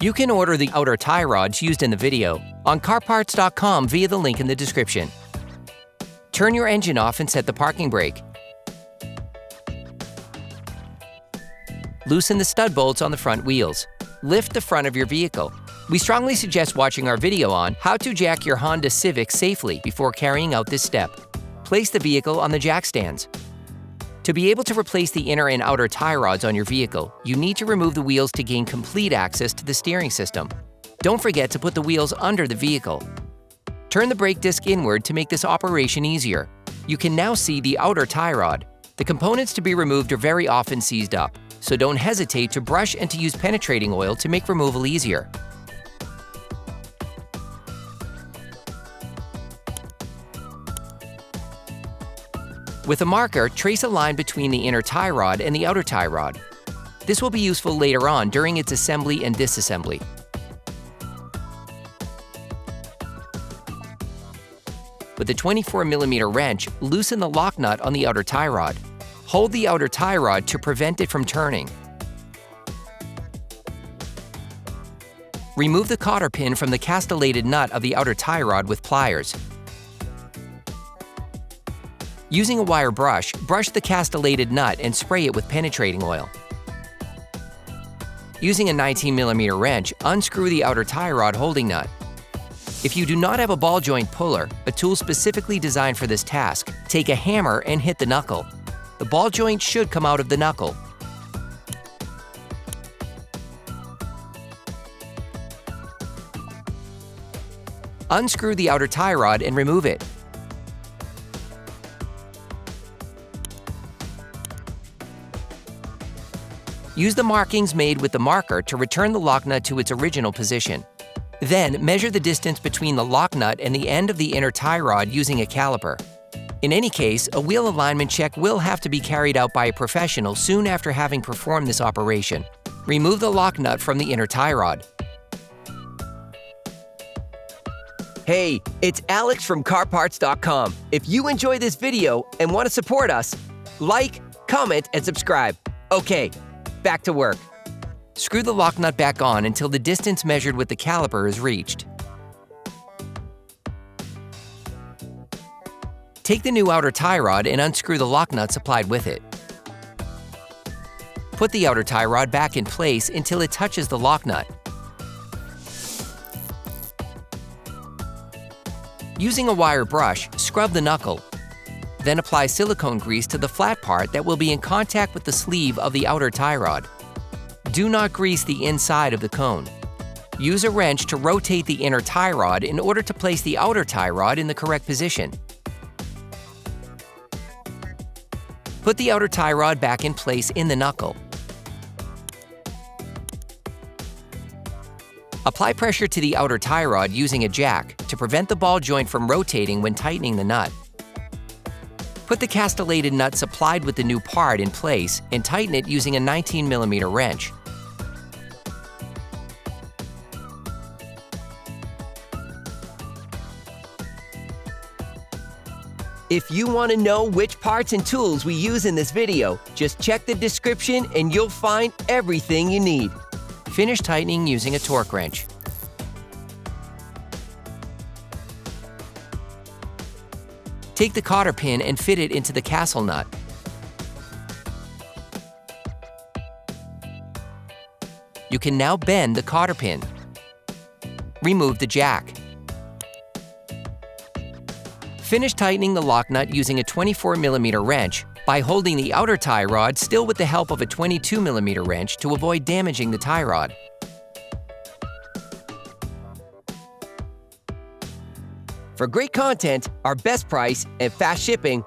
You can order the outer tie rods used in the video on CarParts.com via the link in the description. Turn your engine off and set the parking brake. Loosen the stud bolts on the front wheels. Lift the front of your vehicle. We strongly suggest watching our video on how to jack your Honda Civic safely before carrying out this step. Place the vehicle on the jack stands. To be able to replace the inner and outer tie rods on your vehicle, you need to remove the wheels to gain complete access to the steering system. Don't forget to put the wheels under the vehicle. Turn the brake disc inward to make this operation easier. You can now see the outer tie rod. The components to be removed are very often seized up, so don't hesitate to brush and to use penetrating oil to make removal easier. With a marker, trace a line between the inner tie rod and the outer tie rod. This will be useful later on during its assembly and disassembly. With a 24mm wrench, loosen the lock nut on the outer tie rod. Hold the outer tie rod to prevent it from turning. Remove the cotter pin from the castellated nut of the outer tie rod with pliers. Using a wire brush, brush the castellated nut and spray it with penetrating oil. Using a 19mm wrench, unscrew the outer tie rod holding nut. If you do not have a ball joint puller, a tool specifically designed for this task, take a hammer and hit the knuckle. The ball joint should come out of the knuckle. Unscrew the outer tie rod and remove it. Use the markings made with the marker to return the lock nut to its original position. Then, measure the distance between the lock nut and the end of the inner tie rod using a caliper. In any case, a wheel alignment check will have to be carried out by a professional soon after having performed this operation. Remove the lock nut from the inner tie rod. Hey, it's Alex from CarParts.com. If you enjoy this video and want to support us, like, comment, and subscribe. Okay, back to work. Screw the lock nut back on until the distance measured with the caliper is reached. Take the new outer tie rod and unscrew the lock nut supplied with it. Put the outer tie rod back in place until it touches the lock nut. Using a wire brush, scrub the knuckle. Then apply silicone grease to the flat part that will be in contact with the sleeve of the outer tie rod. Do not grease the inside of the cone. Use a wrench to rotate the inner tie rod in order to place the outer tie rod in the correct position. Put the outer tie rod back in place in the knuckle. Apply pressure to the outer tie rod using a jack to prevent the ball joint from rotating when tightening the nut. Put the castellated nut supplied with the new part in place and tighten it using a 19mm wrench. If you want to know which parts and tools we use in this video, just check the description and you'll find everything you need. Finish tightening using a torque wrench. Take the cotter pin and fit it into the castle nut. You can now bend the cotter pin. Remove the jack. Finish tightening the lock nut using a 24mm wrench by holding the outer tie rod still with the help of a 22mm wrench to avoid damaging the tie rod. For great content, our best price, and fast shipping,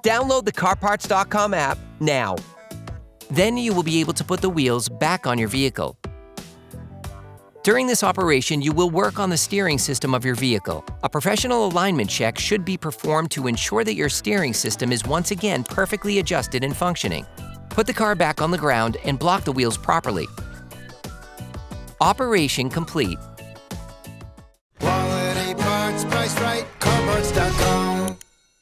download the CarParts.com app now. Then you will be able to put the wheels back on your vehicle. During this operation, you will work on the steering system of your vehicle. A professional alignment check should be performed to ensure that your steering system is once again perfectly adjusted and functioning. Put the car back on the ground and block the wheels properly. Operation complete.